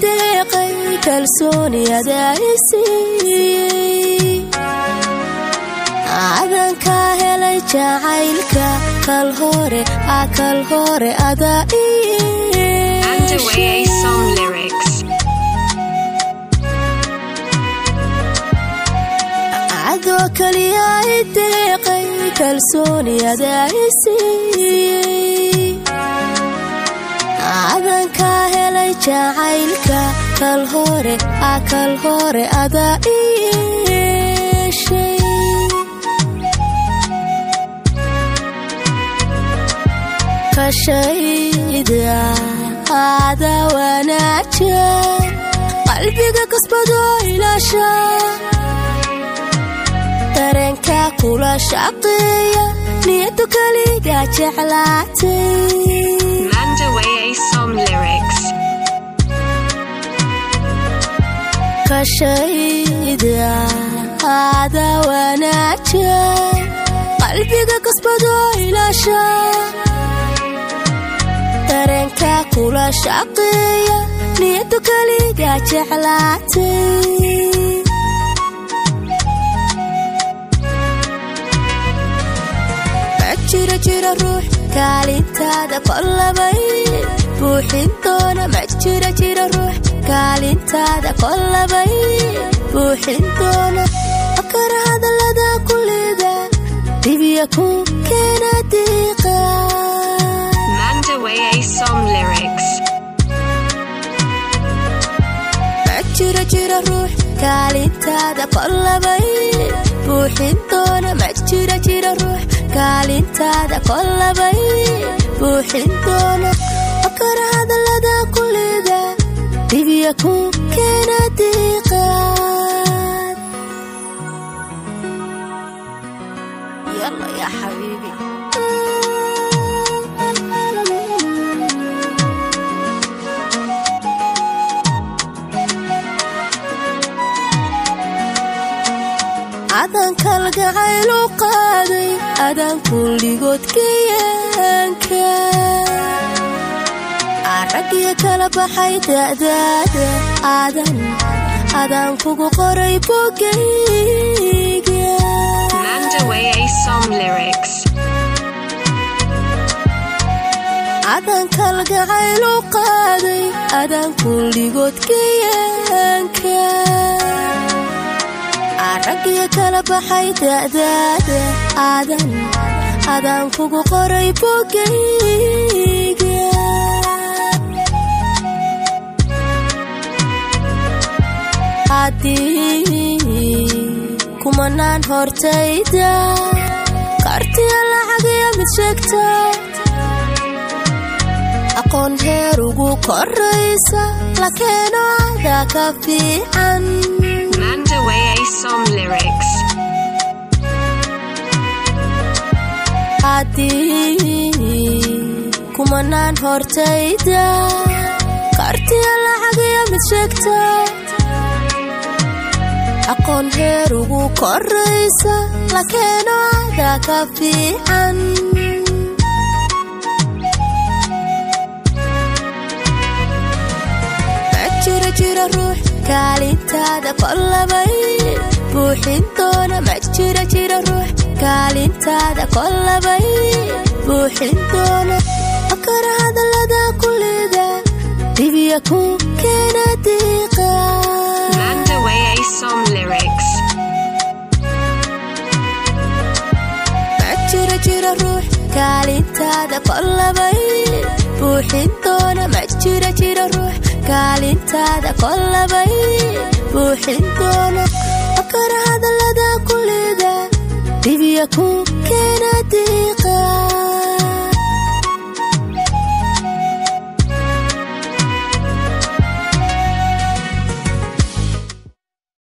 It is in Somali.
deeqay kalsooni adaayisii adan ka helay jacaylka kal hore Underway song lyrics. ado kaliya deeqay kalsooni adaayisii adan ka helay jacaylka kal hore adaayisii kashayda ada wanaaja qalbiga kasbado ilaasha dareenka kula shaqeeya niyadu kaliga jeclaatay Underway song lyrics. kashayda ada wanaaja qalbiga kasbado ilaasha dareenka kula shaqeeya niyadu kaliga jeclaatay jira ruux kaalintaada kollabay buuxin doona ma jira ruux kaalintaada kollabay buuxin doona akara hadallada kulida dibiya ku keena diiqa Underway song lyrics. jira ruux kaalintaada kollabay buuxin doona ma jira ruux kaalintaada kollabay buuxin doona akara hadallada kulida dibiya ku keena diiqaad yalla ya xabiibi adan kalgacayl u qaaday adan kulligood kayaanka aragiya kala baxay da'daada adan kugu qoray bogayga Underway song lyrics. adan kalgacayl u qaaday adan kulligood kayaanka aragiya kala baxay da'daada adan kugu qoray bogayga haddii kumanaan hortayda kartiya lacagiya mid sheegta aqoon heer ugu koraysa la keeno ada ka fiican Underway song lyrics. haddii kumanaan hortayda kartiya lacagiya mid sheegta aqoon heer ugu koraysa la keeno ada ka fiican jira ruux kaalintaada kollabay buuxin doona ma jira ruux kaalintaada kollabay buuxin doona akara hadallada kulida dibiya ku keena diiqa Underway song lyrics. jira ruux kaalintaada kollabay buuxin doona ma jira ruux kaalintaada kollabay buuxin doona akara hadallada kulida dibiya ku keena diiqa